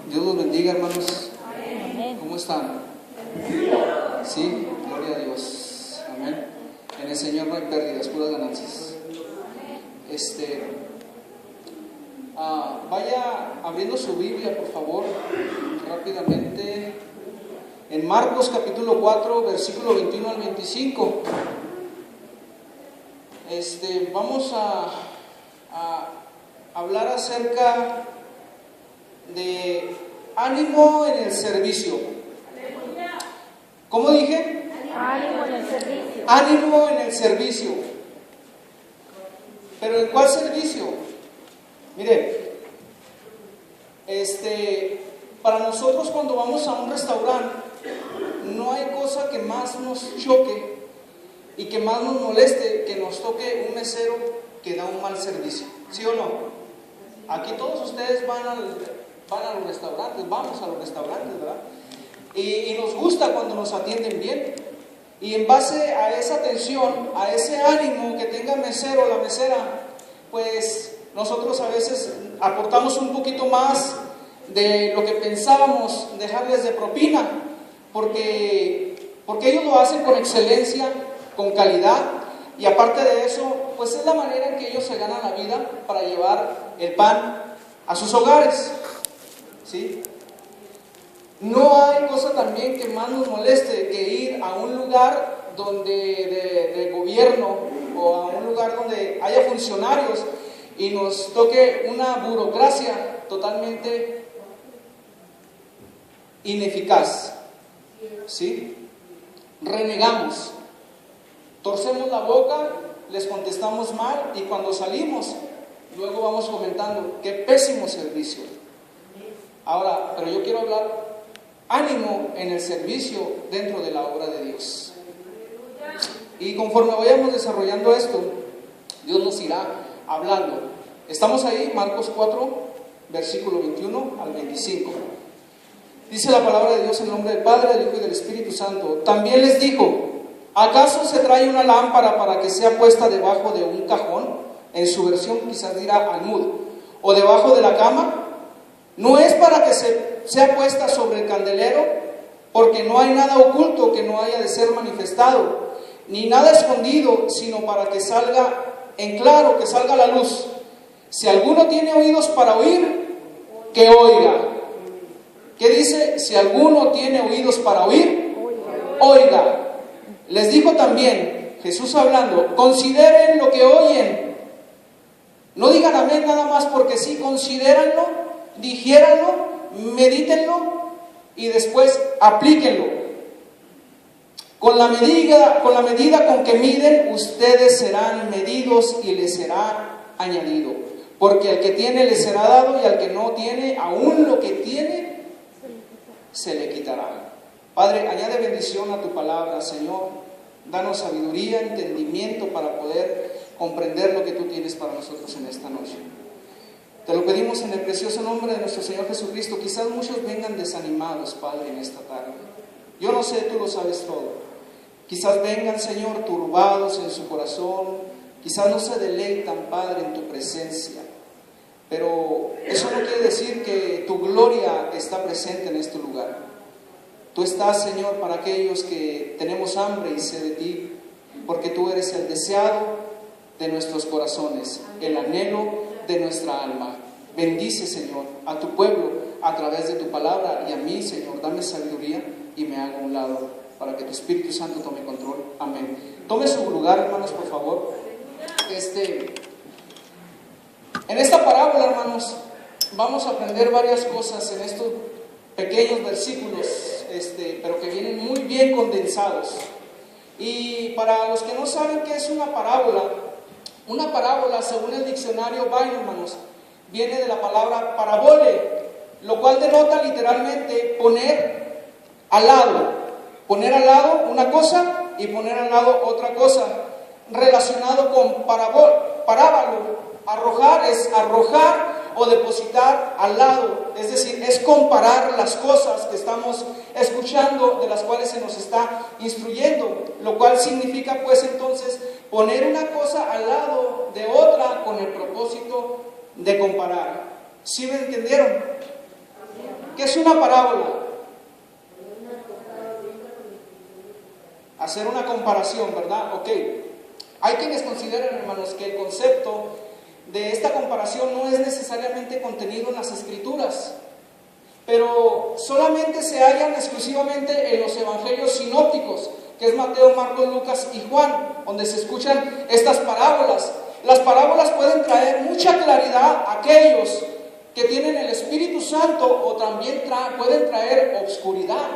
Dios los bendiga, hermanos. Amén. ¿Cómo están? Sí, gloria a Dios. Amén. En el Señor no hay pérdidas, puras ganancias. Vaya abriendo su Biblia, por favor, rápidamente. En Marcos capítulo 4, versículo 21 al 25. Vamos a hablar acerca de ánimo en el servicio. ¿Cómo dije? Ánimo en el servicio. Ánimo en el servicio. ¿Pero en cuál servicio? Mire, para nosotros cuando vamos a un restaurante, no hay cosa que más nos choque y que más nos moleste que nos toque un mesero que da un mal servicio. ¿Sí o no? Aquí todos ustedes van a los restaurantes, vamos a los restaurantes, ¿verdad? Y nos gusta cuando nos atienden bien. Y en base a esa atención, a ese ánimo que tenga el mesero o la mesera, pues nosotros a veces aportamos un poquito más de lo que pensábamos dejarles de propina, porque ellos lo hacen con excelencia, con calidad, y aparte de eso, pues es la manera en que ellos se ganan la vida para llevar el pan a sus hogares, ¿sí? No hay cosa también que más nos moleste que ir a un lugar de gobierno o a un lugar donde haya funcionarios y nos toque una burocracia totalmente ineficaz, ¿sí? Renegamos, torcemos la boca, les contestamos mal y cuando salimos, luego vamos comentando, qué pésimo servicio. Ahora, pero yo quiero hablar ánimo en el servicio dentro de la obra de Dios. Y conforme vayamos desarrollando esto, Dios nos irá hablando. Estamos ahí, Marcos 4, versículo 21 al 25. Dice la palabra de Dios en nombre del Padre, del Hijo y del Espíritu Santo. También les dijo, ¿acaso se trae una lámpara para que sea puesta debajo de un cajón? En su versión quizás dirá almud. ¿O debajo de la cama? No es para que sea puesta sobre el candelero, porque no hay nada oculto que no haya de ser manifestado, ni nada escondido, sino para que salga en claro, que salga a la luz. Si alguno tiene oídos para oír, que oiga. ¿Qué dice? Si alguno tiene oídos para oír, oiga. Les dijo también, Jesús hablando, consideren lo que oyen. No digan amén nada más porque sí, considéranlo, digiéranlo, medítenlo y después aplíquenlo. Con la medida con que miden, ustedes serán medidos y les será añadido. Porque al que tiene le será dado y al que no tiene, aún lo que tiene, se le quitará. Padre, añade bendición a tu palabra, Señor. Danos sabiduría, entendimiento para poder comprender lo que tú tienes para nosotros en esta noche. Te lo pedimos en el precioso nombre de nuestro Señor Jesucristo. Quizás muchos vengan desanimados, Padre, en esta tarde. Yo no sé, tú lo sabes todo. Quizás vengan, Señor, turbados en su corazón. Quizás no se deleitan, Padre, en tu presencia. Pero eso no quiere decir que tu gloria está presente en este lugar. Tú estás, Señor, para aquellos que tenemos hambre y sed de ti, porque tú eres el deseado de nuestros corazones, el anhelo de nuestra alma. Bendice, Señor, a tu pueblo a través de tu palabra y a mí, Señor, dame sabiduría y me haga a un lado para que tu Espíritu Santo tome control. Amén. Tome su lugar, hermanos, por favor. En esta parábola, hermanos, vamos a aprender varias cosas en estos pequeños versículos, pero que vienen muy bien condensados. Y para los que no saben qué es una parábola, según el diccionario Vine, hermanos, viene de la palabra parabole, lo cual denota literalmente poner al lado una cosa y poner al lado otra cosa, relacionado con parábalo. Arrojar es arrojar o depositar al lado, es decir, es comparar las cosas que estamos escuchando, de las cuales se nos está instruyendo, lo cual significa pues entonces poner una cosa al lado de otra con el propósito de comparar. ¿Sí me entendieron? ¿Qué es una parábola? Hacer una comparación, ¿verdad? Ok. Hay quienes consideran, hermanos, que el concepto de esta comparación no es necesariamente contenido en las Escrituras, pero solamente se hallan exclusivamente en los evangelios sinópticos, que es Mateo, Marcos, Lucas y Juan, donde se escuchan estas parábolas. Las parábolas pueden traer mucha claridad a aquellos que tienen el Espíritu Santo, o también pueden traer obscuridad,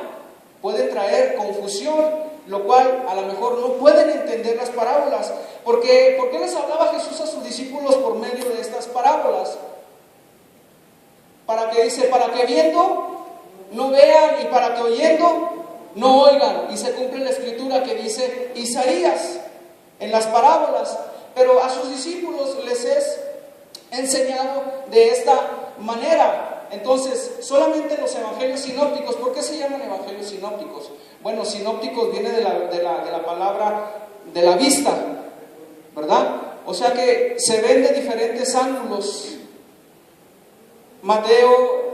pueden traer confusión, lo cual a lo mejor no pueden entender las parábolas. ¿Por qué les hablaba Jesús a sus discípulos por medio de estas parábolas? Para que viendo no vean, y para que oyendo no oigan. Y se cumple la escritura que dice Isaías en las parábolas. Pero a sus discípulos les es enseñado de esta manera. Entonces, solamente los evangelios sinópticos. ¿Por qué se llaman evangelios sinópticos? Bueno, sinópticos viene de la palabra de la vista, ¿verdad? O sea que se ven de diferentes ángulos. Mateo,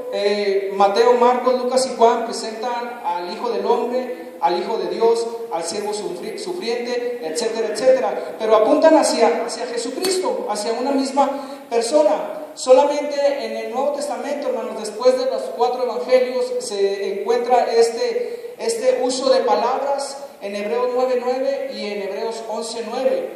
Marcos, Lucas y Juan presentan al Hijo del Hombre, al Hijo de Dios, al siervo sufriente, etcétera, etcétera. Pero apuntan hacia Jesucristo, hacia una misma persona. Solamente en el Nuevo Testamento, hermanos, después de los 4 evangelios, se encuentra este uso de palabras en Hebreos 9:9 y en Hebreos 11:9.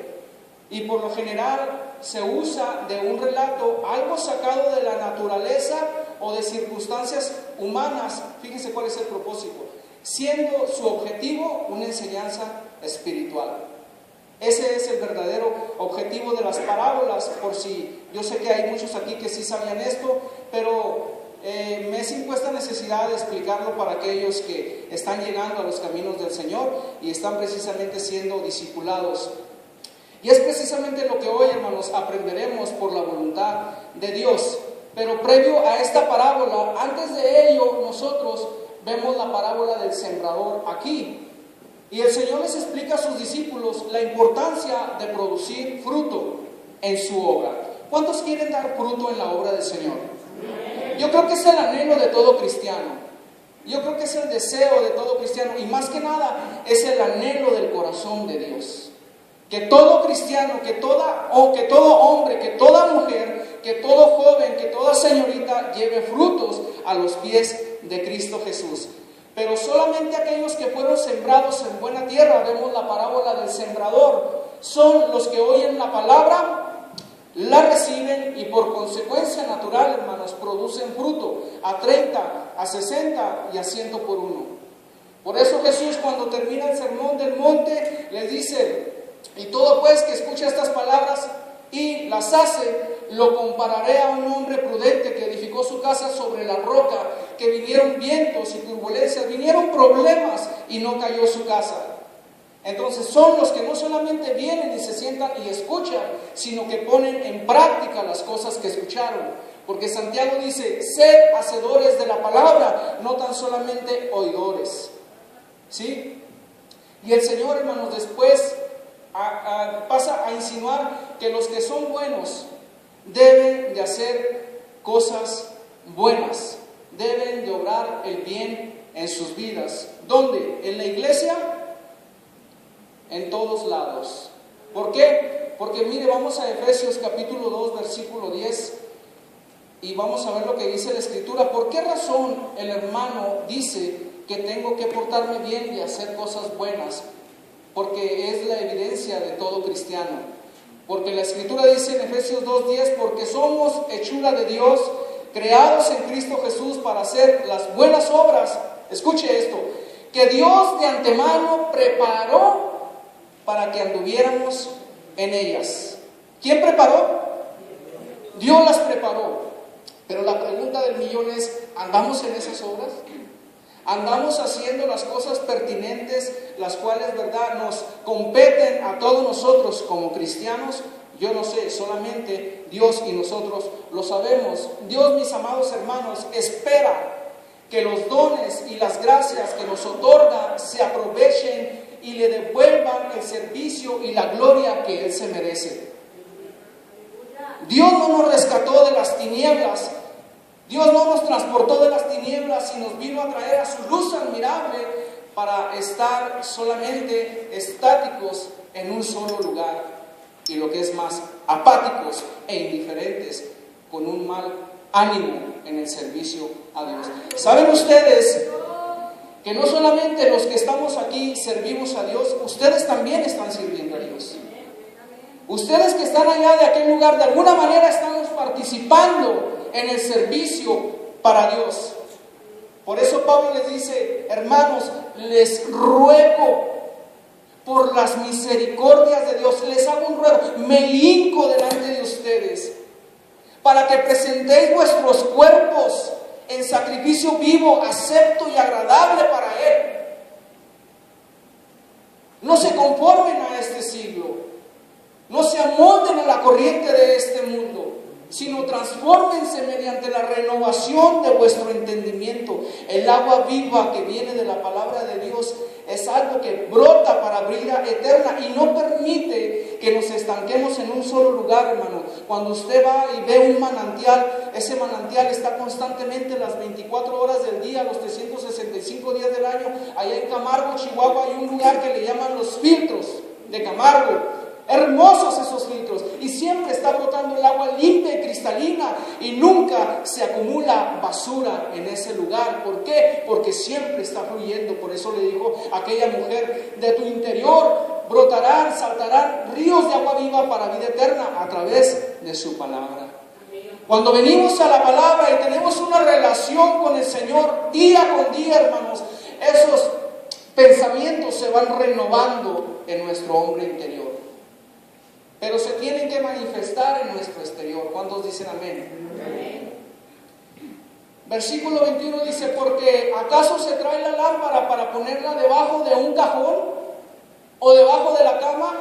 Y por lo general se usa de un relato, algo sacado de la naturaleza o de circunstancias humanas. Fíjense cuál es el propósito, siendo su objetivo una enseñanza espiritual. Ese es el verdadero objetivo de las parábolas. Por si yo sé que hay muchos aquí que sí sabían esto, pero me es impuesta necesidad de explicarlo para aquellos que están llegando a los caminos del Señor y están precisamente siendo discipulados. Y es precisamente lo que hoy, hermanos, aprenderemos por la voluntad de Dios. Pero previo a esta parábola, antes de ello, nosotros vemos la parábola del sembrador aquí. Y el Señor les explica a sus discípulos la importancia de producir fruto en su obra. ¿Cuántos quieren dar fruto en la obra del Señor? Yo creo que es el anhelo de todo cristiano. Yo creo que es el deseo de todo cristiano. Y más que nada, es el anhelo del corazón de Dios. Que todo cristiano, que todo hombre, que toda mujer, que todo joven, que toda señorita lleve frutos a los pies de Cristo Jesús. Pero solamente aquellos que fueron sembrados en buena tierra, vemos la parábola del sembrador, son los que oyen la palabra, la reciben y por consecuencia natural, hermanos, producen fruto a 30, a 60 y a 100 por uno. Por eso Jesús, cuando termina el sermón del monte, les dice: y todo pues que escucha estas palabras y las hace, lo compararé a un hombre prudente que edificó su casa sobre la roca, que vinieron vientos y turbulencias, vinieron problemas y no cayó su casa. Entonces son los que no solamente vienen y se sientan y escuchan, sino que ponen en práctica las cosas que escucharon. Porque Santiago dice: sed hacedores de la palabra, no tan solamente oidores. ¿Sí? Y el Señor, hermanos, después pasa a insinuar que los que son buenos deben de hacer cosas buenas, deben de obrar el bien en sus vidas. ¿Dónde? ¿En la iglesia? En todos lados. ¿Por qué? Porque mire, vamos a Efesios capítulo 2, versículo 10, y vamos a ver lo que dice la Escritura. ¿Por qué razón el hermano dice que tengo que portarme bien y hacer cosas buenas? Porque es la evidencia de todo cristiano. Porque la Escritura dice en Efesios 2:10: porque somos hechura de Dios, creados en Cristo Jesús para hacer las buenas obras. Escuche esto: que Dios de antemano preparó para que anduviéramos en ellas. ¿Quién preparó? Dios las preparó. Pero la pregunta del millón es: ¿andamos en esas obras? ¿Andamos haciendo las cosas pertinentes, las cuales, verdad, nos competen a todos nosotros como cristianos? Yo no sé, solamente Dios y nosotros lo sabemos. Dios, mis amados hermanos, espera que los dones y las gracias que nos otorga se aprovechen y le devuelvan el servicio y la gloria que Él se merece. Dios no nos rescató de las tinieblas. Dios no nos transportó de las tinieblas tinieblas y nos vino a traer a su luz admirable para estar solamente estáticos en un solo lugar, y lo que es más, apáticos e indiferentes, con un mal ánimo en el servicio a Dios. ¿Saben ustedes que no solamente los que estamos aquí servimos a Dios, ustedes también están sirviendo a Dios? Ustedes que están allá de aquel lugar, de alguna manera estamos participando en el servicio para Dios. Por eso Pablo les dice: hermanos, les ruego por las misericordias de Dios, les hago un ruego, me hinco delante de ustedes, para que presentéis vuestros cuerpos en sacrificio vivo, acepto y agradable para Él. No se conformen a este siglo, no se amolden a la corriente de este mundo, sino transfórmense mediante la renovación de vuestro entendimiento. El agua viva que viene de la palabra de Dios es algo que brota para vida eterna y no permite que nos estanquemos en un solo lugar, hermano. Cuando usted va y ve un manantial, ese manantial está constantemente las 24 horas del día, los 365 días del año. Allá en Camargo, Chihuahua, hay un lugar que le llaman los filtros de Camargo. Hermosos esos filtros, y siempre está brotando el agua limpia y cristalina, y nunca se acumula basura en ese lugar. ¿Por qué? Porque siempre está fluyendo. Por eso le dijo a aquella mujer: de tu interior brotarán, saltarán ríos de agua viva para vida eterna a través de su palabra. Cuando venimos a la palabra y tenemos una relación con el Señor día con día, hermanos, esos pensamientos se van renovando en nuestro hombre interior. Pero se tienen que manifestar en nuestro exterior. ¿Cuántos dicen amén? Amén. Versículo 21 dice: porque ¿acaso se trae la lámpara para ponerla debajo de un cajón o debajo de la cama?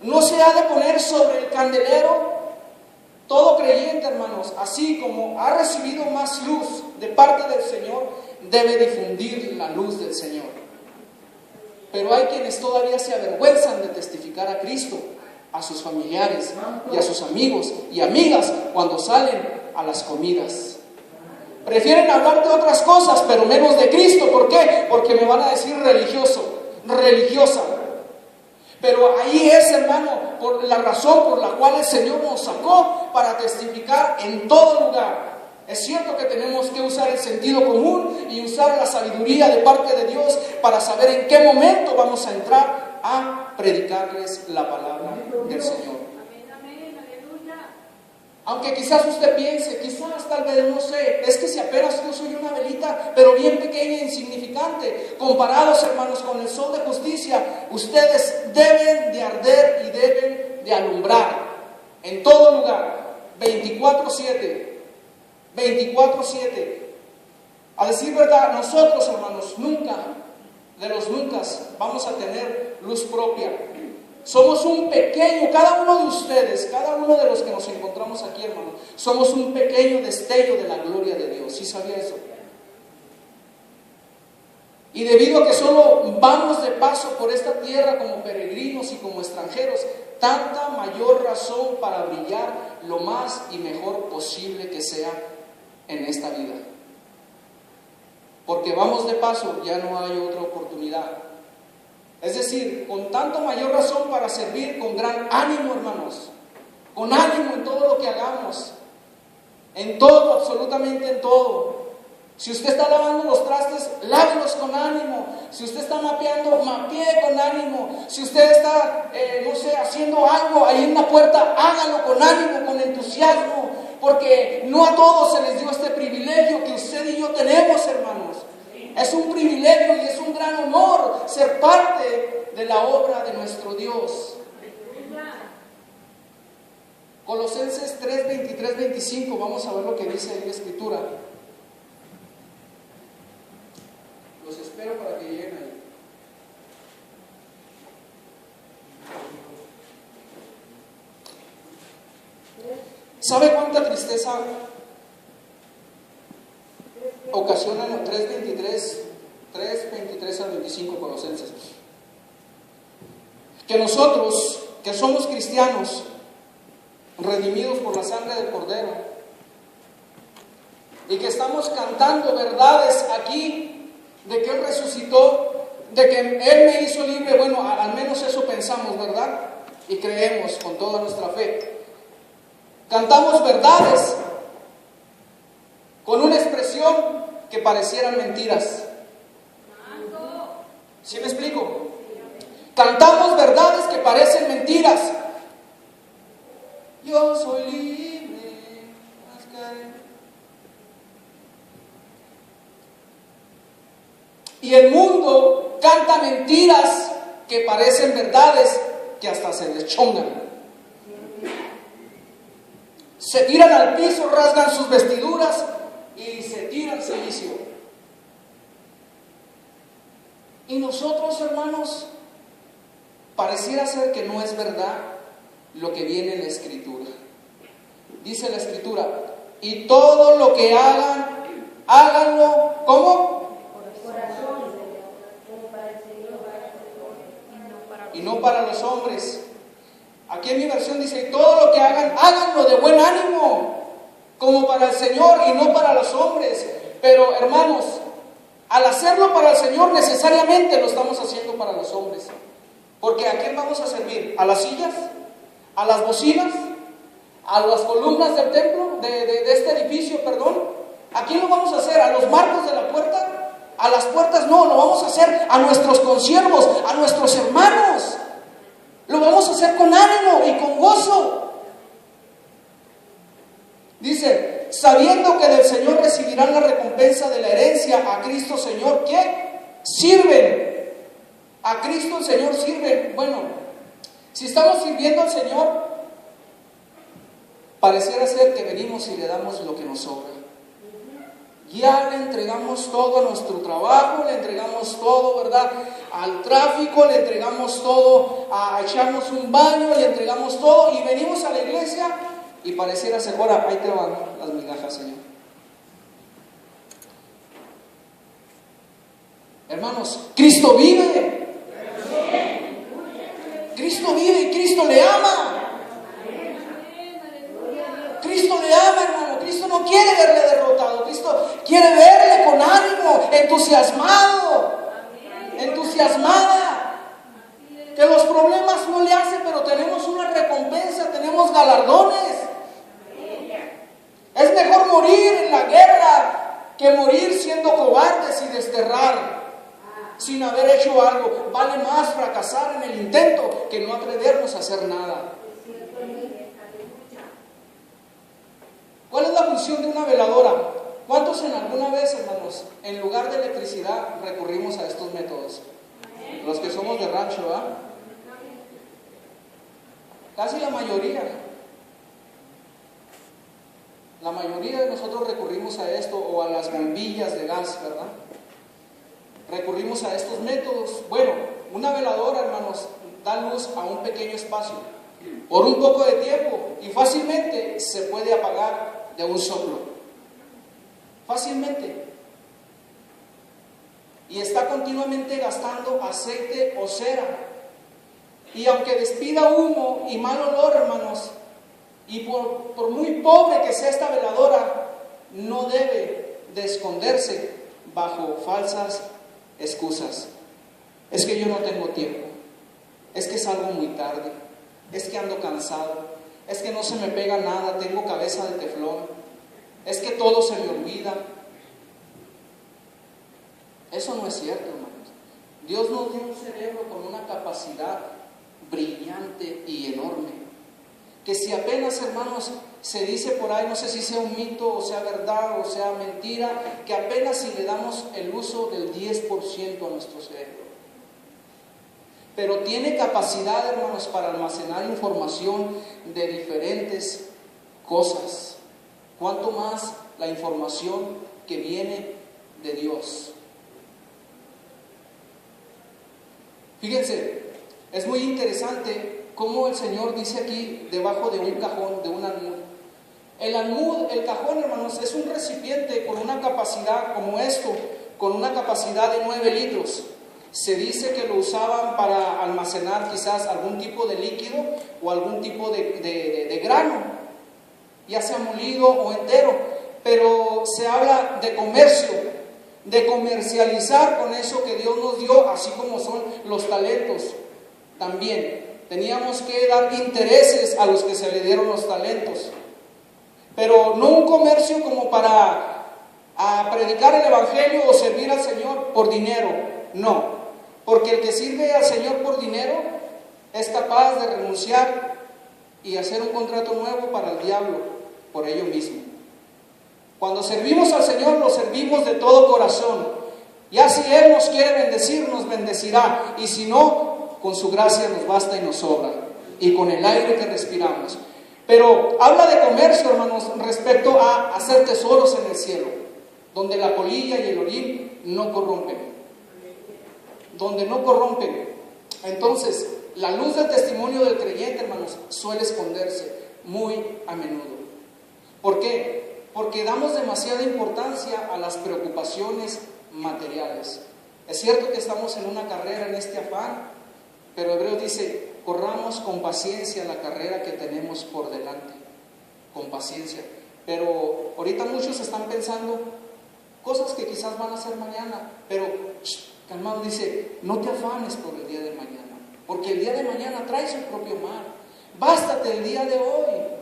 ¿No se ha de poner sobre el candelero? Todo creyente, hermanos, así como ha recibido más luz de parte del Señor, debe difundir la luz del Señor. Pero hay quienes todavía se avergüenzan de testificar a Cristo a sus familiares y a sus amigos y amigas cuando salen a las comidas. Prefieren hablar de otras cosas, pero menos de Cristo. ¿Por qué? Porque me van a decir religioso, religiosa. Pero ahí es, hermano, por la razón por la cual el Señor nos sacó, para testificar en todo lugar. Es cierto que tenemos que usar el sentido común y usar la sabiduría de parte de Dios para saber en qué momento vamos a entrar a predicarles la palabra del Señor. Aunque quizás usted piense, quizás tal vez, no sé, es que si apenas yo soy una velita, pero bien pequeña e insignificante, comparados, hermanos, con el sol de justicia, ustedes deben de arder y deben de alumbrar en todo lugar, 24/7. 24/7. A decir verdad, nosotros, hermanos, nunca, de los nunca, vamos a tener luz propia. Somos un pequeño, cada uno de ustedes, cada uno de los que nos encontramos aquí, hermanos, somos un pequeño destello de la gloria de Dios. ¿Sí sabía eso? Y debido a que solo vamos de paso por esta tierra como peregrinos y como extranjeros, tanta mayor razón para brillar lo más y mejor posible que sea en esta vida. Porque vamos de paso, ya no hay otra oportunidad. Es decir, con tanto mayor razón para servir con gran ánimo, hermanos. Con ánimo en todo lo que hagamos. En todo, absolutamente en todo. Si usted está lavando los trastes, lávelos con ánimo. Si usted está mapeando, mapee con ánimo. Si usted está, no sé, haciendo algo ahí en la puerta, hágalo con ánimo, con entusiasmo. Porque no a todos se les dio este privilegio que usted y yo tenemos, hermanos. Es un privilegio y es un gran honor ser parte de la obra de nuestro Dios. Colosenses 3, 23, 25, vamos a ver lo que dice ahí la Escritura. Los espero para que lleguen ahí. ¿Sabe cuánta tristeza ocasiona en 3:23 al 25 Colosenses? Que nosotros, que somos cristianos, redimidos por la sangre del Cordero, y que estamos cantando verdades aquí de que Él resucitó, de que Él me hizo libre, bueno, al menos eso pensamos, ¿verdad? Y creemos con toda nuestra fe. Cantamos verdades con una expresión que parecieran mentiras. ¿Sí me explico? Cantamos verdades que parecen mentiras. Yo soy libre. Y el mundo canta mentiras que parecen verdades que hasta se deschongan. Se tiran al piso, rasgan sus vestiduras y se tiran al cilicio. Y nosotros, hermanos, pareciera ser que no es verdad lo que viene en la Escritura. Dice la Escritura, y todo lo que hagan, háganlo, ¿cómo? Y no para los hombres. Aquí en mi versión dice, todo lo que hagan, háganlo de buen ánimo, como para el Señor y no para los hombres. Pero hermanos, al hacerlo para el Señor necesariamente lo estamos haciendo para los hombres. Porque ¿a quién vamos a servir? ¿A las sillas? ¿A las bocinas? ¿A las columnas del templo? De este edificio, perdón. ¿A quién lo vamos a hacer? ¿A los marcos de la puerta? A las puertas no, lo vamos a hacer a nuestros consiervos, a nuestros hermanos. Lo vamos a hacer con ánimo y con gozo. Dice, sabiendo que del Señor recibirán la recompensa de la herencia, a Cristo Señor, ¿qué? Sirven. A Cristo el Señor sirven. Bueno, si estamos sirviendo al Señor, pareciera ser que venimos y le damos lo que nos sobra. Ya le entregamos todo a nuestro trabajo, le entregamos todo, ¿verdad? Al tráfico, le entregamos todo a echarnos un baño, le entregamos todo y venimos a la iglesia y pareciera ser, ahora, ahí te van las migajas, Señor. Hermanos, Cristo vive. Cristo vive y Cristo le ama. Cristo le ama, hermano. Cristo no quiere verle derrotado. Cristo quiere verle con ánimo, entusiasmado, entusiasmada. Que los problemas no le hacen, pero tenemos una recompensa, tenemos galardones. Es mejor morir en la guerra que morir siendo cobardes y desterrar sin haber hecho algo. Vale más fracasar en el intento que no atrevernos a hacer nada. ¿Cuál es la función de una veladora? ¿Cuántos en alguna vez, hermanos, en lugar de electricidad recurrimos a estos métodos? Los que somos de rancho, ¿verdad? Casi la mayoría. La mayoría de nosotros recurrimos a esto o a las bombillas de gas, ¿verdad? Recurrimos a estos métodos. Bueno, una veladora, hermanos, da luz a un pequeño espacio por un poco de tiempo y fácilmente se puede apagar de un soplo. Fácilmente. Y está continuamente gastando aceite o cera. Y aunque despida humo y mal olor, hermanos, y por muy pobre que sea esta veladora, no debe de esconderse bajo falsas excusas. Es que yo no tengo tiempo, es que salgo muy tarde, es que ando cansado, es que no se me pega nada, tengo cabeza de teflón, es que todo se me olvida. Eso no es cierto, hermanos. Dios nos dio un cerebro con una capacidad brillante y enorme, que si apenas, hermanos, se dice por ahí, no sé si sea un mito o sea verdad o sea mentira, que apenas si le damos el uso del 10% a nuestro cerebro. Pero tiene capacidad, hermanos, para almacenar información de diferentes cosas. Cuanto más la información que viene de Dios. Fíjense, es muy interesante cómo el Señor dice aquí, debajo de un cajón, de un almud. El cajón, hermanos, es un recipiente con una capacidad como esto, con una capacidad de 9 litros. Se dice que lo usaban para almacenar quizás algún tipo de líquido o algún tipo de grano, ya sea molido o entero. pero se habla de comercio, de comercializar con eso que Dios nos dio, así como son los talentos. También teníamos que dar intereses a los que se le dieron los talentos, pero no un comercio como para predicar el evangelio o servir al Señor por dinero, no, porque el que sirve al Señor por dinero es capaz de renunciar y hacer un contrato nuevo para el diablo por ello mismo. Cuando servimos al Señor, lo servimos de todo corazón. Ya si Él nos quiere bendecir, nos bendecirá. Y si no, con su gracia nos basta y nos sobra. Y con el aire que respiramos. Pero habla de comercio, hermanos, respecto a hacer tesoros en el cielo, donde la polilla y el orín no corrompen. Donde no corrompen. Entonces, la luz del testimonio del creyente, hermanos, suele esconderse muy a menudo. ¿Por qué? Porque damos demasiada importancia a las preocupaciones materiales. Es cierto que estamos en una carrera en este afán, pero Hebreos dice, corramos con paciencia la carrera que tenemos por delante. Con paciencia. Pero ahorita muchos están pensando cosas que quizás van a ser mañana, pero calmado, dice, no te afanes por el día de mañana, porque el día de mañana trae su propio mal. Bástate el día de hoy.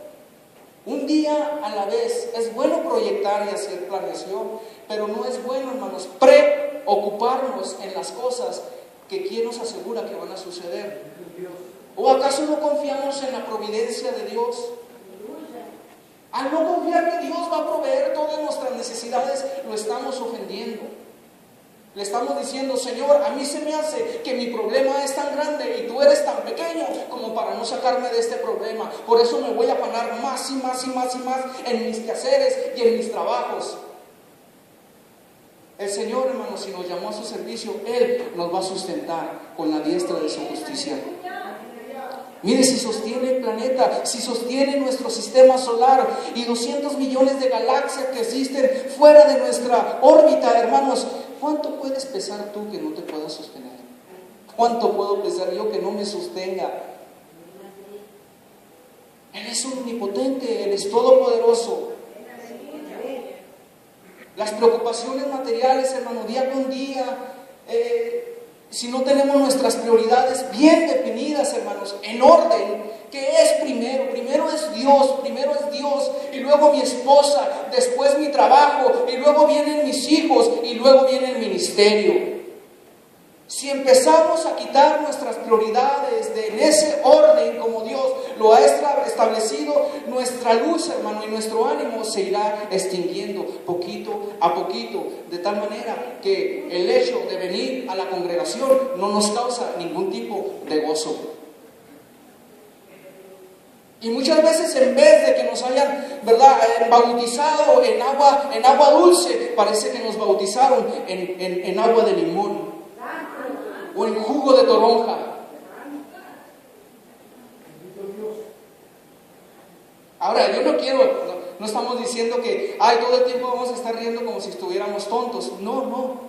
Un día a la vez. Es bueno proyectar y hacer planeación, pero no es bueno, hermanos, preocuparnos en las cosas que quién nos asegura que van a suceder. ¿O acaso no confiamos en la providencia de Dios? Al no confiar que Dios va a proveer todas nuestras necesidades, lo estamos ofendiendo. Le estamos diciendo, Señor, a mí se me hace que mi problema es tan grande y tú eres tan pequeño como para no sacarme de este problema. Por eso me voy a afanar más y más y más y más en mis quehaceres y en mis trabajos. El Señor, hermanos, si nos llamó a su servicio, Él nos va a sustentar con la diestra de su justicia. Mire, si sostiene el planeta, si sostiene nuestro sistema solar y 200 millones de galaxias que existen fuera de nuestra órbita, hermanos, ¿cuánto puedes pesar tú que no te puedas sostener? ¿Cuánto puedo pesar yo que no me sostenga? Él es omnipotente, Él es todopoderoso. Las preocupaciones materiales, hermano, día con día, si no tenemos nuestras prioridades bien definidas, hermanos, en orden, ¿qué es primero? Primero es Dios, y luego mi esposa, después mi trabajo, y luego vienen mis hijos, y luego viene el ministerio. Si empezamos a quitar nuestras prioridades en ese orden como Dios lo ha establecido, nuestra luz, hermano, y nuestro ánimo se irá extinguiendo poquito a poquito, de tal manera que el hecho de venir a la congregación no nos causa ningún tipo de gozo. Y muchas veces, en vez de que nos hayan, ¿verdad?, bautizado en agua dulce, parece que nos bautizaron en agua de limón o en jugo de toronja. Ahora, yo no estamos diciendo que todo el tiempo vamos a estar riendo como si estuviéramos tontos. No.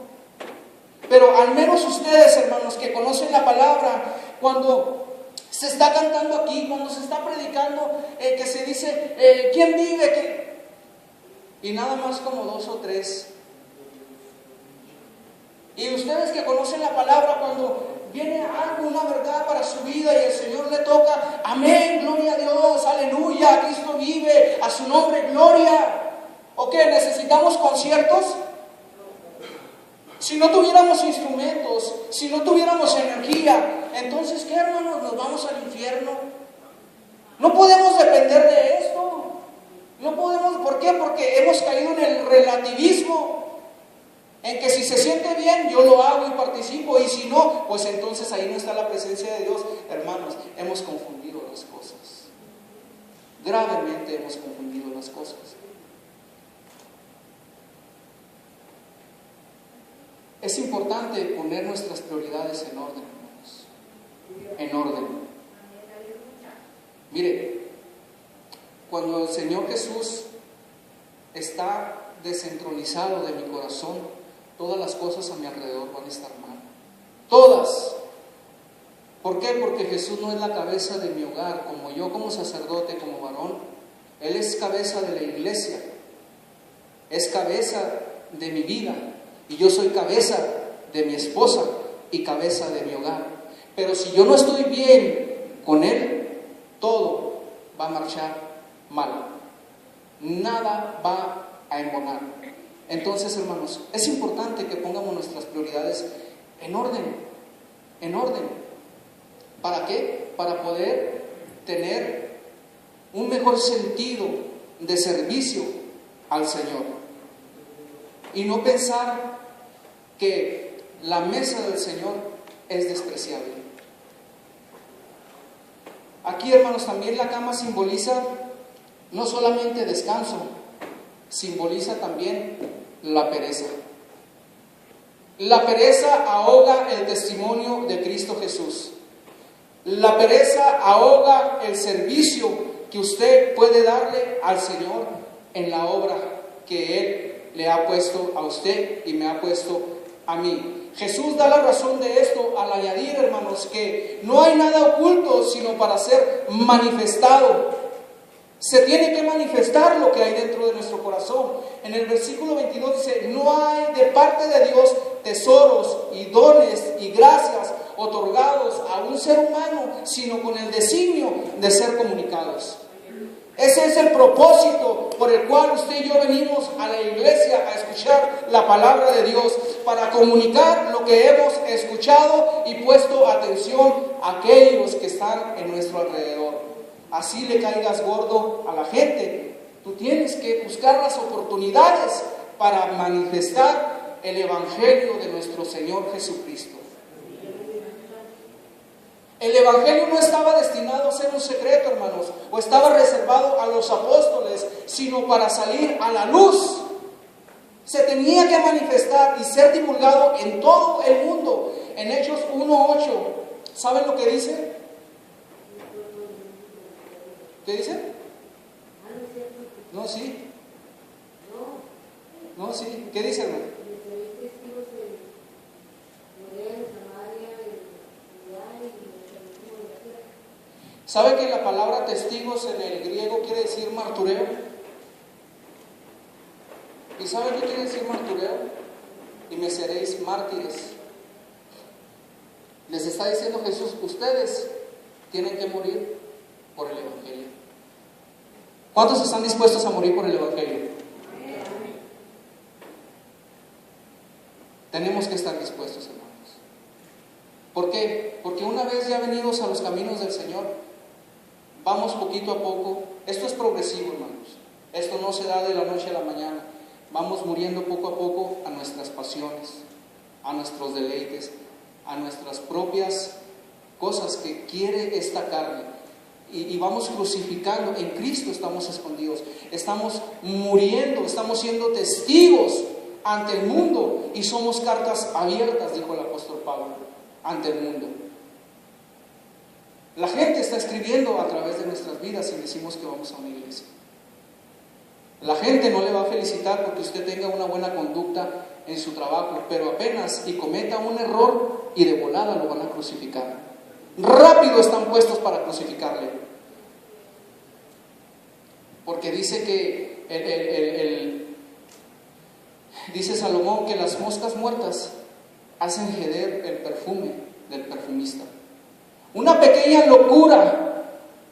Pero al menos ustedes, hermanos, que conocen la palabra, cuando se está cantando aquí, cuando se está predicando, que se dice, ¿quién vive? Y nada más como 2 o 3. Y ustedes que conocen la palabra, cuando viene algo, una verdad para su vida y el Señor le toca, amén, gloria a Dios, aleluya, Cristo vive, a su nombre, gloria. ¿O qué? ¿Necesitamos conciertos? Si no tuviéramos instrumentos, si no tuviéramos energía, entonces ¿qué, hermanos? ¿Nos vamos al infierno? No podemos depender de esto. No podemos, ¿por qué? Porque hemos caído en el relativismo. En que si se siente bien, yo lo hago y participo, y si no, pues entonces ahí no está la presencia de Dios. Hermanos, hemos confundido las cosas. Gravemente hemos confundido las cosas. Es importante poner nuestras prioridades en orden, hermanos. En orden. Mire, cuando el Señor Jesús está descentralizado de mi corazón, todas las cosas a mi alrededor van a estar mal. Todas. ¿Por qué? Porque Jesús no es la cabeza de mi hogar, como yo como sacerdote, como varón. Él es cabeza de la iglesia. es cabeza de mi vida y yo soy cabeza de mi esposa y cabeza de mi hogar. Pero si yo no estoy bien con Él, todo va a marchar mal. Nada va a embonar. Entonces, hermanos, es importante que pongamos nuestras prioridades en orden. En orden. ¿Para qué? Para poder tener un mejor sentido de servicio al Señor. Y no pensar que la mesa del Señor es despreciable. Aquí, hermanos, también la cama simboliza no solamente descanso, simboliza también la pereza. La pereza ahoga el testimonio de Cristo Jesús. La pereza ahoga el servicio que usted puede darle al Señor en la obra que Él le ha puesto a usted y me ha puesto a mí. Jesús da la razón de esto al añadir, hermanos, que no hay nada oculto sino para ser manifestado. Se tiene que manifestar lo que hay dentro de nuestro corazón. En el versículo 22 dice: no hay de parte de Dios tesoros y dones y gracias otorgados a un ser humano, sino con el designio de ser comunicados. Ese es el propósito por el cual usted y yo venimos a la iglesia a escuchar la palabra de Dios, para comunicar lo que hemos escuchado y puesto atención a aquellos que están en nuestro alrededor. Así le caigas gordo a la gente, tú tienes que buscar las oportunidades para manifestar el evangelio de nuestro Señor Jesucristo. El evangelio no estaba destinado a ser un secreto, hermanos, o estaba reservado a los apóstoles, sino para salir a la luz. Se tenía que manifestar y ser divulgado en todo el mundo. En Hechos 1:8, ¿saben lo que dice? ¿Qué dice? No, sí. No, sí. ¿Qué dice, hermano? ¿Sabe que la palabra testigos en el griego quiere decir martureo? ¿Y sabe qué quiere decir martureo? Y me seréis mártires. Les está diciendo Jesús: ustedes tienen que morir por el evangelio. ¿Cuántos están dispuestos a morir por el evangelio? Tenemos que estar dispuestos, hermanos. ¿Por qué? Porque una vez ya venidos a los caminos del Señor, vamos poquito a poco. Esto es progresivo, hermanos. Esto no se da de la noche a la mañana. Vamos muriendo poco a poco a nuestras pasiones, a nuestros deleites, a nuestras propias cosas que quiere esta carne. Y vamos crucificando. En Cristo estamos escondidos. Estamos muriendo, estamos siendo testigos ante el mundo. Y somos cartas abiertas, dijo el apóstol Pablo, ante el mundo. La gente está escribiendo a través de nuestras vidas si decimos que vamos a una iglesia. La gente no le va a felicitar porque usted tenga una buena conducta en su trabajo, pero apenas y cometa un error y de volada lo van a crucificar. Rápido están puestos para crucificarle. Porque dice que dice Salomón que las moscas muertas hacen heder el perfume del perfumista. Una pequeña locura,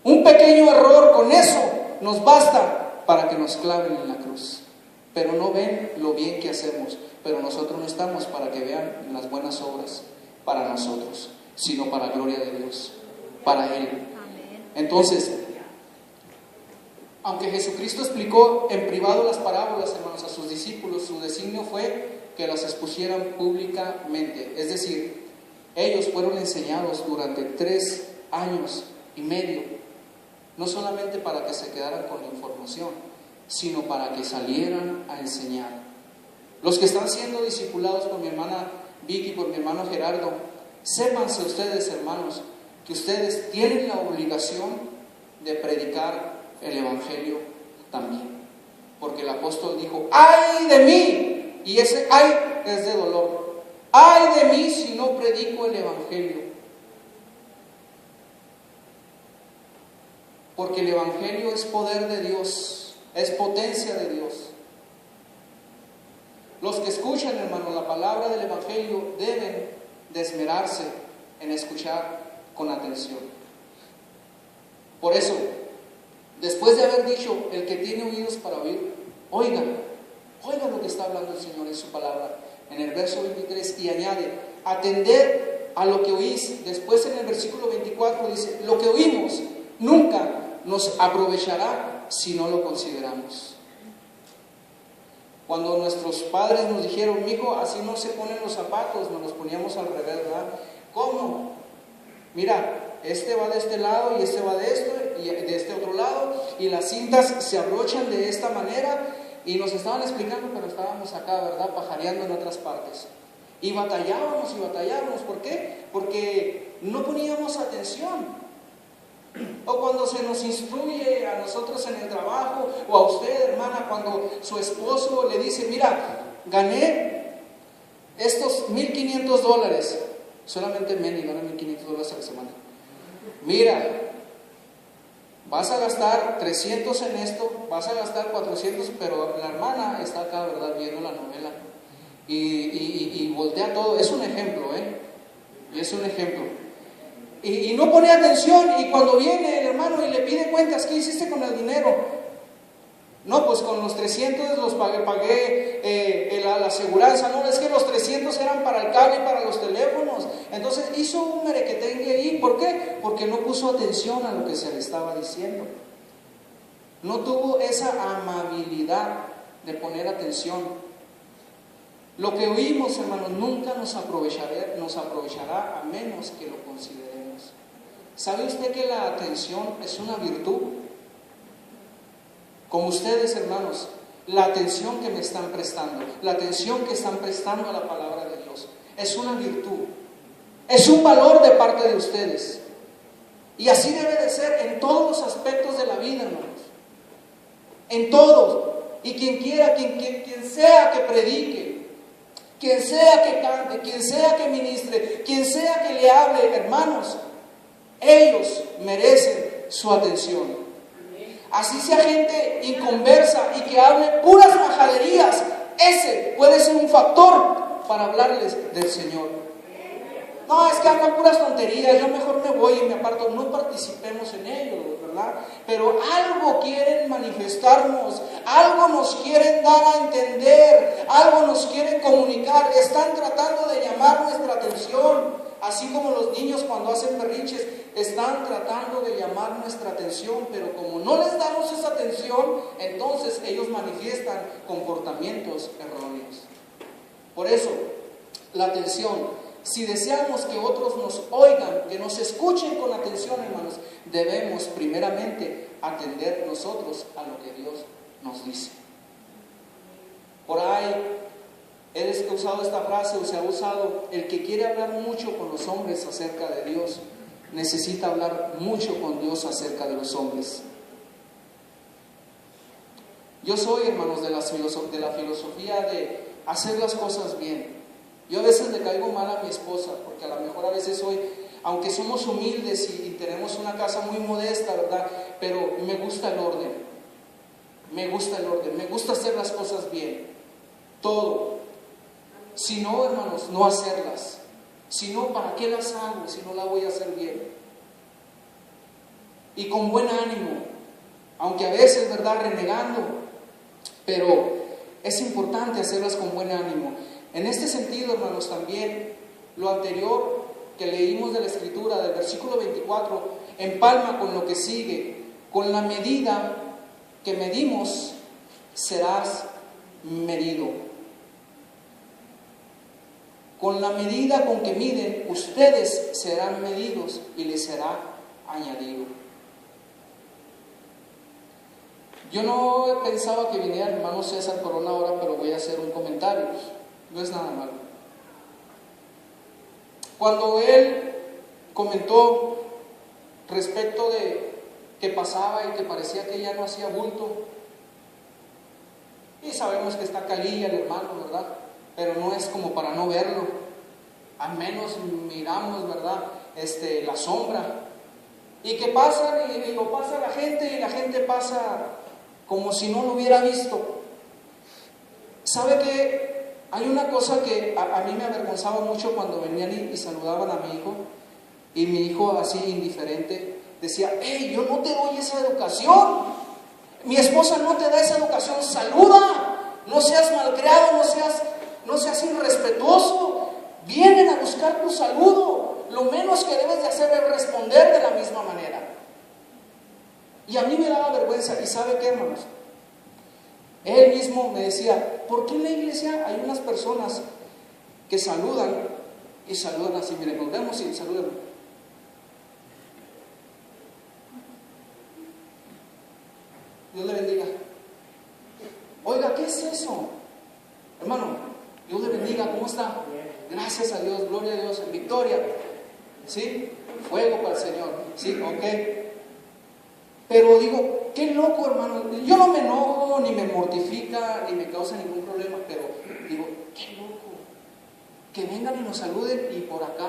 un pequeño error, con eso nos basta para que nos claven en la cruz. Pero no ven lo bien que hacemos. Pero nosotros no estamos para que vean las buenas obras para nosotros, sino para la gloria de Dios, para Él. Entonces, aunque Jesucristo explicó en privado las parábolas, hermanos, a sus discípulos, su designio fue que las expusieran públicamente. Es decir, ellos fueron enseñados durante 3 años y medio, no solamente para que se quedaran con la información, sino para que salieran a enseñar. Los que están siendo discipulados por mi hermana Vicky, por mi hermano Gerardo, sépanse ustedes, hermanos, que ustedes tienen la obligación de predicar el evangelio también. Porque el apóstol dijo: ¡ay de mí! Y ese ay es de dolor. ¡Ay de mí si no predico el evangelio! Porque el evangelio es poder de Dios, es potencia de Dios. Los que escuchan, hermano, la palabra del Evangelio deben de esmerarse en escuchar con atención. Por eso, después de haber dicho, el que tiene oídos para oír, oigan lo que está hablando el Señor en su palabra, en el verso 23, y añade, atended a lo que oís. Después en el versículo 24 dice, lo que oímos nunca nos aprovechará si no lo consideramos. Cuando nuestros padres nos dijeron, mijo, así no se ponen los zapatos, nos los poníamos al revés, ¿verdad? ¿Cómo? Mira, este va de este lado y este va de este otro lado, y las cintas se abrochan de esta manera, y nos estaban explicando, pero estábamos acá, ¿verdad?, pajareando en otras partes. Y batallábamos. ¿Por qué? Porque no poníamos atención. O cuando se nos instruye a nosotros en el trabajo, o a usted, hermana, cuando su esposo le dice, mira, gané estos $1,500, solamente Manny gana $1,500 a la semana. Mira, vas a gastar 300 en esto, vas a gastar 400, pero la hermana está acá, ¿verdad?, viendo la novela y voltea todo. Es un ejemplo, y es un ejemplo. Y no pone atención, y cuando viene el hermano y le pide cuentas, ¿qué hiciste con el dinero? No, pues con los 300 los pagué la aseguranza. No, es que los 300 eran para el cable y para los teléfonos. Entonces hizo un merequetengue ahí. ¿Por qué? Porque no puso atención a lo que se le estaba diciendo. No tuvo esa amabilidad de poner atención. Lo que oímos, hermanos, nunca nos aprovechará a menos que lo consideremos. ¿Sabe usted que la atención es una virtud? Como ustedes, hermanos, la atención que me están prestando, la atención que están prestando a la palabra de Dios, es una virtud. Es un valor de parte de ustedes. Y así debe de ser en todos los aspectos de la vida, hermanos. En todos. Y quien quiera, quien sea que predique, quien sea que cante, quien sea que ministre, quien sea que le hable, hermanos, ellos merecen su atención. Así sea gente inconversa y que hable puras majaderías, ese puede ser un factor para hablarles del Señor. No, es que hablan puras tonterías, yo mejor me voy y me aparto. No participemos en ello, ¿verdad? Pero algo quieren manifestarnos, algo nos quieren dar a entender, algo nos quieren comunicar. Están tratando de llamar nuestra atención, así como los niños cuando hacen berrinches, están tratando de llamar nuestra atención, pero como no les damos esa atención, entonces ellos manifiestan comportamientos erróneos. Por eso, la atención. Si deseamos que otros nos oigan, que nos escuchen con atención, hermanos, debemos primeramente atender nosotros a lo que Dios nos dice. Por ahí he usado esta frase, o se ha usado, el que quiere hablar mucho con los hombres acerca de Dios, necesita hablar mucho con Dios acerca de los hombres. Yo soy, hermanos, de la filosofía de hacer las cosas bien. Yo a veces le caigo mal a mi esposa, porque a lo mejor a veces aunque somos humildes y tenemos una casa muy modesta, ¿verdad? Pero me gusta el orden, me gusta hacer las cosas bien, todo. Si no, hermanos, no hacerlas. Si no, ¿para qué las hago si no la voy a hacer bien? Y con buen ánimo, aunque a veces, ¿verdad?, renegando, pero es importante hacerlas con buen ánimo. En este sentido, hermanos, también lo anterior que leímos de la Escritura, del versículo 24, empalma con lo que sigue. Con la medida que medimos, serás medido. Con la medida con que miden, ustedes serán medidos y les será añadido. Yo no pensaba que viniera el hermano César Corona ahora, pero voy a hacer un comentario. No es nada malo. Cuando él comentó respecto de que pasaba y que parecía que ya no hacía bulto, y sabemos que está calilla el hermano, ¿verdad? Pero no es como para no verlo. Al menos miramos, ¿verdad?, la sombra. Y que pasa, y lo pasa la gente, y la gente pasa como si no lo hubiera visto. ¿Sabe qué? Hay una cosa que a mí me avergonzaba mucho cuando venían y saludaban a mi hijo, y mi hijo así indiferente decía: hey, yo no te doy esa educación, mi esposa no te da esa educación, saluda, no seas malcriado, no seas irrespetuoso, vienen a buscar tu saludo, lo menos que debes de hacer es responder de la misma manera. Y a mí me daba vergüenza, y ¿sabe qué, hermanos? Él mismo me decía: ¿por qué en la iglesia hay unas personas que saludan y saludan así? Miren, nos vemos y saludan. Dios le bendiga. Oiga, ¿qué es eso? Hermano, Dios le bendiga, ¿cómo está? Gracias a Dios, gloria a Dios, en victoria. ¿Sí? Fuego para el Señor. ¿Sí? Ok. Pero digo, qué loco, hermano. Yo no me enojo, ni me mortifica, ni me causa ningún problema, pero digo, qué loco. Que vengan y nos saluden y por acá.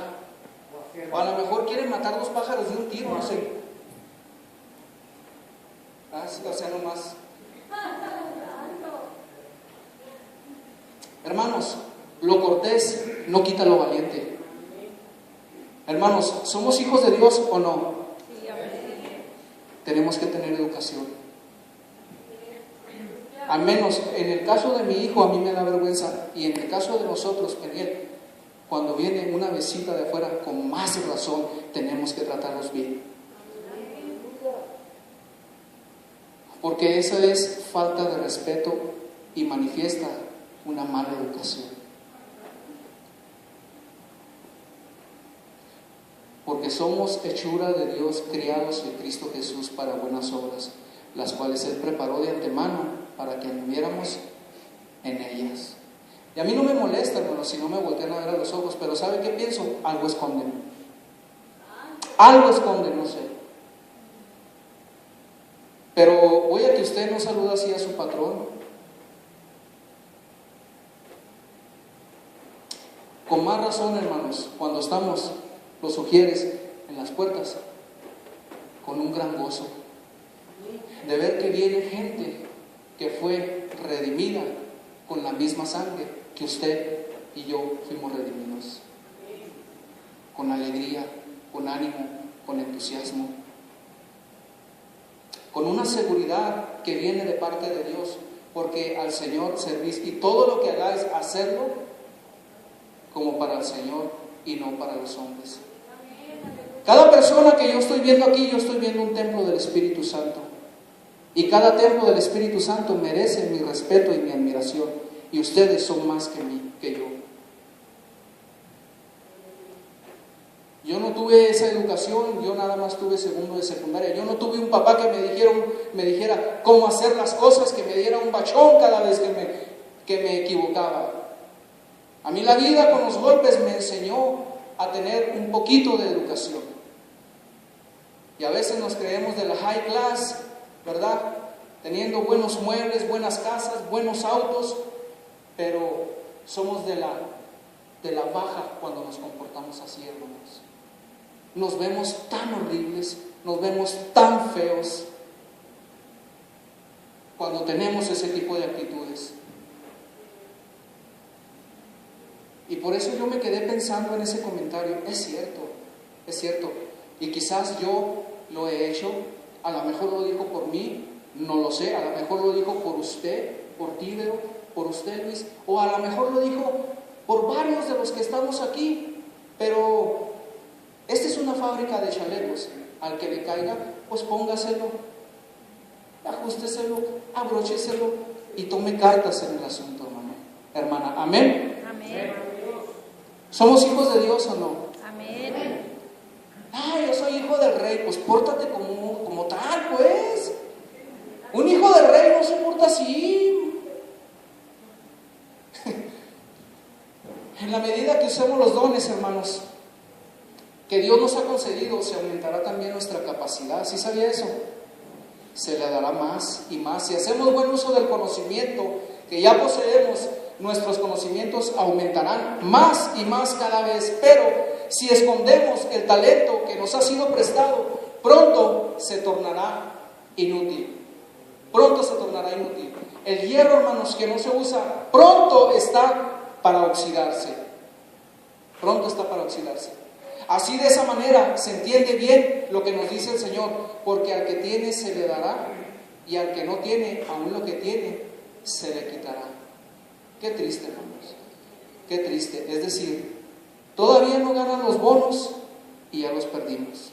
O a lo mejor quieren matar 2 pájaros de un tiro, no sé. O sea, nomás. Hermanos, lo cortés no quita lo valiente. Hermanos, ¿somos hijos de Dios o no? Tenemos que tener educación. Al menos en el caso de mi hijo a mí me da vergüenza, y en el caso de nosotros, en él, cuando viene una visita de afuera, con más razón tenemos que tratarlos bien. Porque esa es falta de respeto y manifiesta una mala educación. Porque somos hechura de Dios, criados en Cristo Jesús para buenas obras, las cuales Él preparó de antemano para que anduviéramos en ellas. Y a mí no me molesta, hermano, si no me voltean a ver a los ojos, pero ¿sabe qué pienso? Algo esconden. Algo esconden, no sé. Pero voy a que usted no saluda así a su patrón. Con más razón, hermanos, cuando estamos los ujieres en las puertas, con un gran gozo de ver que viene gente que fue redimida con la misma sangre que usted y yo fuimos redimidos, con alegría, con ánimo, con entusiasmo, con una seguridad que viene de parte de Dios, porque al Señor servís, y todo lo que hagáis, hacerlo como para el Señor y no para los hombres. Cada persona que yo estoy viendo aquí, yo estoy viendo un templo del Espíritu Santo. Y cada templo del Espíritu Santo merece mi respeto y mi admiración. Y ustedes son más que yo. Yo no tuve esa educación, yo nada más tuve segundo de secundaria. Yo no tuve un papá que me dijera cómo hacer las cosas, que me diera un bachón cada vez que me equivocaba. A mí la vida con los golpes me enseñó a tener un poquito de educación. Y a veces nos creemos de la high class, ¿verdad? Teniendo buenos muebles, buenas casas, buenos autos, pero somos de la baja cuando nos comportamos así, hermanos. Nos vemos tan horribles, nos vemos tan feos cuando tenemos ese tipo de actitudes. Y por eso yo me quedé pensando en ese comentario. Es cierto. Y quizás yo lo he hecho, a lo mejor lo dijo por mí, no lo sé, a lo mejor lo dijo por usted, por Tíbero, por usted, Luis, o a lo mejor lo dijo por varios de los que estamos aquí. Pero esta es una fábrica de chalecos. Al que le caiga, pues póngaselo, ajústeselo, abrócheselo y tome cartas en el asunto, hermano, hermana. Amén. Amén. ¿Somos hijos de Dios o no? Amén. Yo soy hijo del rey. Pues pórtate como tal, pues. Un hijo del rey no se porta así. En la medida que usemos los dones, hermanos, que Dios nos ha concedido, se aumentará también nuestra capacidad. ¿Sí sabía eso? Se le dará más y más. Si hacemos buen uso del conocimiento que ya poseemos, nuestros conocimientos aumentarán más y más cada vez. Pero si escondemos el talento que nos ha sido prestado, pronto se tornará inútil. Pronto se tornará inútil. El hierro, hermanos, que no se usa, pronto está para oxidarse. Pronto está para oxidarse. Así, de esa manera se entiende bien lo que nos dice el Señor, porque al que tiene se le dará, y al que no tiene, aún lo que tiene, se le quitará. Qué triste, hermanos, qué triste. Es decir, todavía no ganan los bonos y ya los perdimos.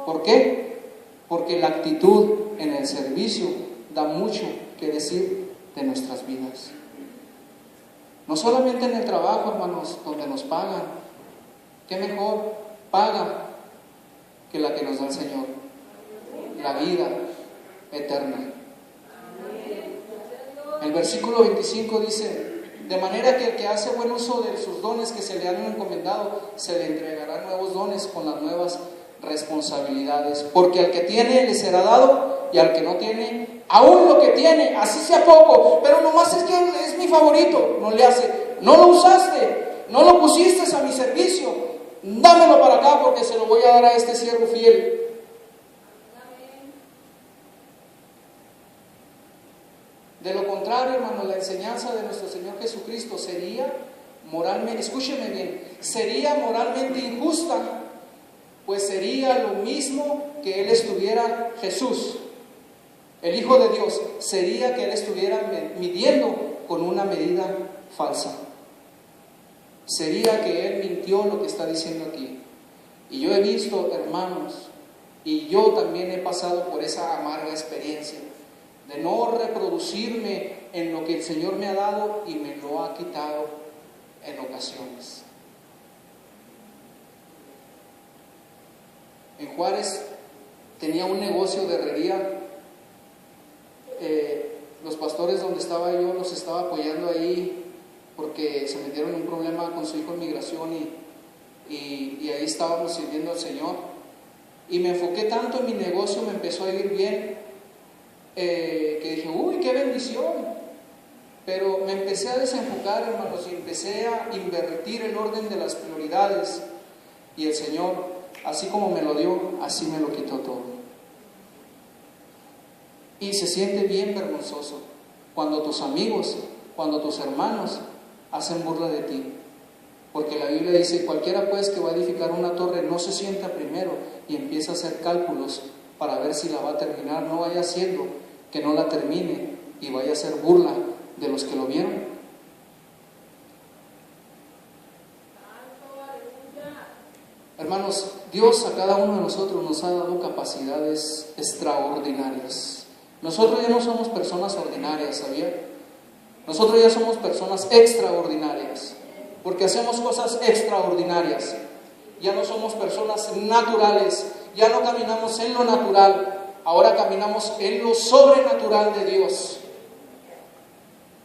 ¿Por qué? Porque la actitud en el servicio da mucho que decir de nuestras vidas. No solamente en el trabajo, hermanos, donde nos pagan. ¿Qué mejor paga que la que nos da el Señor? La vida eterna. El versículo 25 dice: de manera que el que hace buen uso de sus dones que se le han encomendado, se le entregarán nuevos dones con las nuevas responsabilidades. Porque al que tiene le será dado, y al que no tiene, aún lo que tiene, así sea poco, pero nomás es que es mi favorito, no le hace, no lo usaste, no lo pusiste a mi servicio, dámelo para acá porque se lo voy a dar a este siervo fiel. De lo contrario, hermano, la enseñanza de nuestro Señor Jesucristo sería moralmente, escúcheme bien, sería moralmente injusta, pues sería lo mismo que Él estuviera, Jesús, el Hijo de Dios, sería que Él estuviera midiendo con una medida falsa. Sería que Él mintió lo que está diciendo aquí. Y yo he visto, hermanos, y yo también he pasado por esa amarga experiencia de no reproducirme en lo que el Señor me ha dado y me lo ha quitado en ocasiones. En Juárez tenía un negocio de herrería. Los pastores donde estaba yo los estaba apoyando ahí porque se metieron en un problema con su hijo en migración y ahí estábamos sirviendo al Señor. Y me enfoqué tanto en mi negocio, me empezó a ir bien, que dije, uy, qué bendición. Pero me empecé a desenfocar, hermanos, y empecé a invertir el orden de las prioridades. Y el Señor, así como me lo dio, así me lo quitó todo. Y se siente bien vergonzoso cuando tus amigos, cuando tus hermanos hacen burla de ti. Porque la Biblia dice, cualquiera pues que va a edificar una torre no se sienta primero y empieza a hacer cálculos para ver si la va a terminar. No vaya haciendo que no la termine y vaya a hacer burla de los que lo vieron. Hermanos, Dios a cada uno de nosotros nos ha dado capacidades extraordinarias. Nosotros ya no somos personas ordinarias, ¿sabía? Nosotros ya somos personas extraordinarias, porque hacemos cosas extraordinarias. Ya no somos personas naturales, ya no caminamos en lo natural, ahora caminamos en lo sobrenatural de Dios.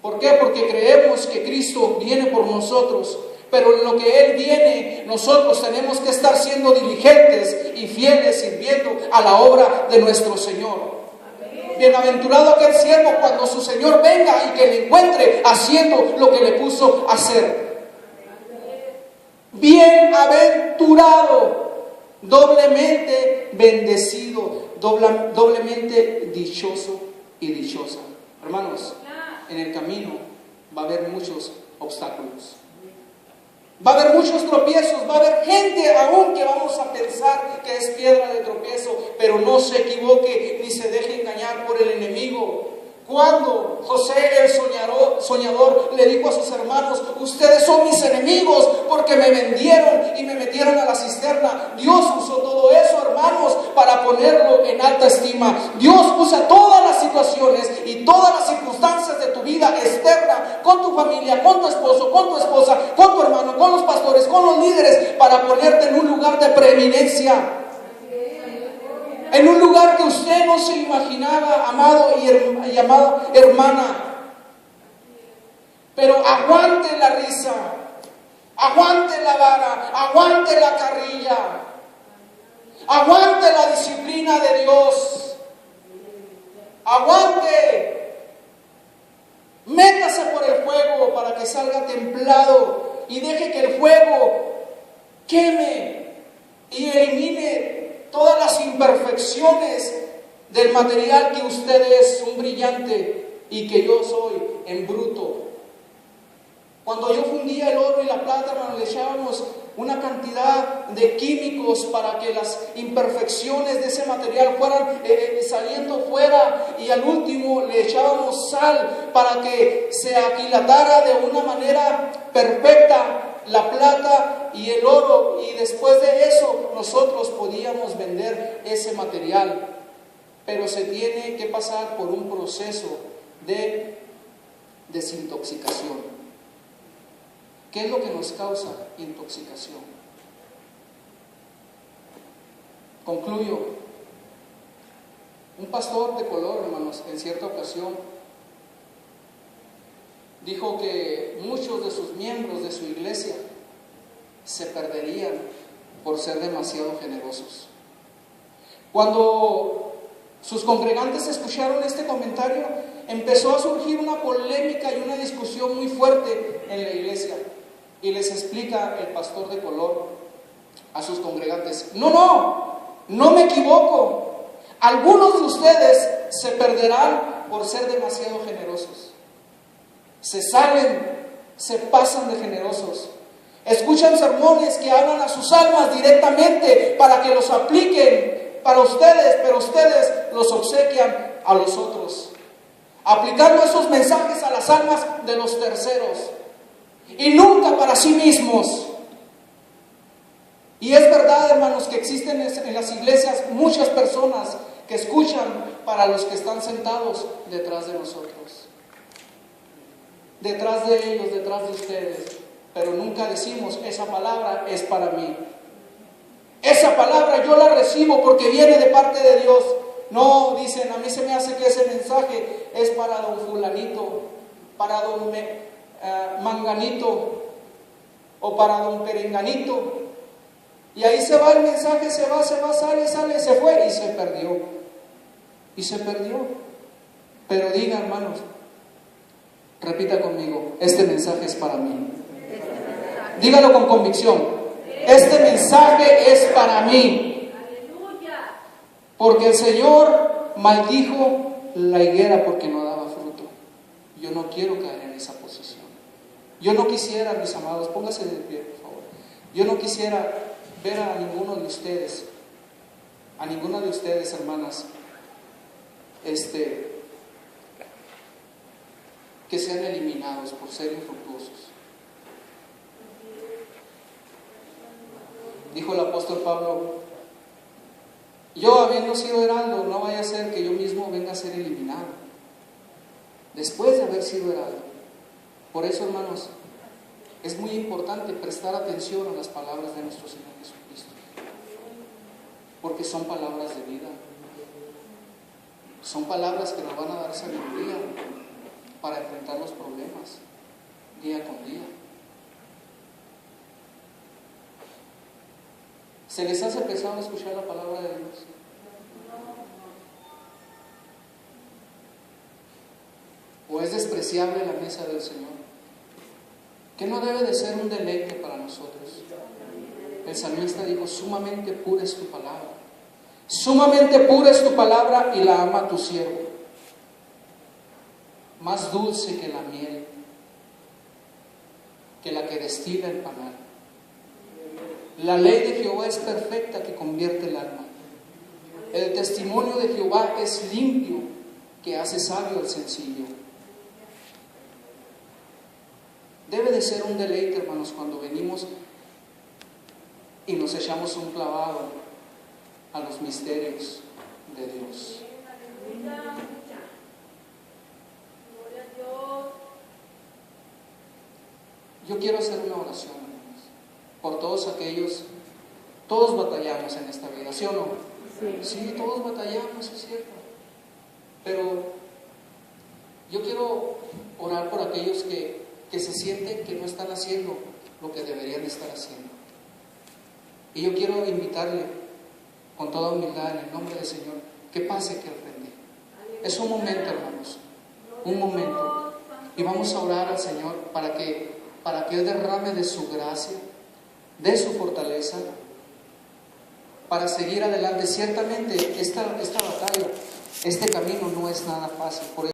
¿Por qué? Porque creemos que Cristo viene por nosotros, pero en lo que Él viene, nosotros tenemos que estar siendo diligentes y fieles sirviendo a la obra de nuestro Señor. Bienaventurado aquel siervo cuando su Señor venga y que le encuentre haciendo lo que le puso a hacer. Bienaventurado, doblemente bendecido, doblemente dichoso y dichosa. Hermanos, en el camino va a haber muchos obstáculos. Va a haber muchos tropiezos, va a haber gente aún que vamos a pensar que es piedra de tropiezo, pero no se equivoque ni se deje engañar por el enemigo. Cuando José el soñador le dijo a sus hermanos, ustedes son mis enemigos porque me vendieron y me metieron a la cisterna. Dios usó todo eso, hermanos, para ponerlo en alta estima. Dios usa todas las situaciones y todas las circunstancias de tu vida externa, con tu familia, con tu esposo, con tu esposa, con tu hermano, con los pastores, con los líderes, para ponerte en un lugar de preeminencia. En un lugar que usted no se imaginaba, amado y amada hermana. Pero aguante la risa, aguante la vara, aguante la carrilla, aguante la disciplina de Dios, aguante. Métase por el fuego para que salga templado y deje que el fuego queme y elimine todas las imperfecciones del material que usted es, un brillante, y que yo soy en bruto. Cuando yo fundía el oro y la plata, hermano, le echábamos una cantidad de químicos para que las imperfecciones de ese material fueran saliendo fuera, y al último le echábamos sal para que se aquilatara de una manera perfecta la plata y el oro, y después de eso nosotros podíamos vender ese material. Pero se tiene que pasar por un proceso de desintoxicación. ¿Qué es lo que nos causa intoxicación? Concluyo. Un pastor de color, hermanos, en cierta ocasión dijo que muchos de sus miembros de su iglesia se perderían por ser demasiado generosos. Cuando sus congregantes escucharon este comentario, empezó a surgir una polémica y una discusión muy fuerte en la iglesia. Y les explica el pastor de color a sus congregantes: no me equivoco. Algunos de ustedes se perderán por ser demasiado generosos. Se salen, se pasan de generosos. Escuchan sermones que hablan a sus almas directamente para que los apliquen para ustedes, pero ustedes los obsequian a los otros, aplicando esos mensajes a las almas de los terceros y nunca para sí mismos. Y es verdad, hermanos, que existen en las iglesias muchas personas que escuchan para los que están sentados detrás de nosotros, detrás de ellos, detrás de ustedes, pero nunca decimos: esa palabra es para mí, esa palabra yo la recibo porque viene de parte de Dios. No, dicen: a mí se me hace que ese mensaje es para don fulanito, para don manganito o para don perenganito. Y ahí se va el mensaje, se va, sale, se fue y se perdió. Y se perdió. Pero diga, hermanos, repita conmigo: este mensaje es para mí. Dígalo con convicción: este mensaje es para mí. Porque el Señor maldijo la higuera porque no daba fruto. Yo no quiero caer en esa posición. Yo no quisiera, mis amados, póngase de pie, por favor. Yo no quisiera ver a ninguno de ustedes, a ninguna de ustedes, hermanas, que sean eliminados por ser infructuosos. Dijo el apóstol Pablo: yo, habiendo sido heraldo, no vaya a ser que yo mismo venga a ser eliminado después de haber sido heraldo. Por eso, hermanos, es muy importante prestar atención a las palabras de nuestro Señor Jesucristo, porque son palabras de vida, son palabras que nos van a dar sabiduría para enfrentar los problemas día con día. ¿Se les hace pesado escuchar la palabra de Dios? ¿O es despreciable la mesa del Señor? Que no debe de ser un deleite para nosotros. El salmista dijo: sumamente pura es tu palabra. Sumamente pura es tu palabra y la ama tu siervo. Más dulce que la miel, que la que destila el panal. La ley de Jehová es perfecta, que convierte el alma. El testimonio de Jehová es limpio, que hace sabio al sencillo. Debe de ser un deleite, hermanos, cuando venimos y nos echamos un clavado a los misterios de Dios. Yo quiero hacer una oración, hermanos, por todos aquellos. Todos batallamos en esta vida, ¿sí o no? Sí, todos batallamos, es cierto. Pero yo quiero orar por aquellos que se sienten que no están haciendo lo que deberían estar haciendo. Y yo quiero invitarle con toda humildad, en el nombre del Señor, que pase aquí al frente. Es un momento, hermanos, un momento. Y vamos a orar al Señor para que Él derrame de su gracia, de su fortaleza, para seguir adelante. Ciertamente esta batalla, este camino no es nada fácil.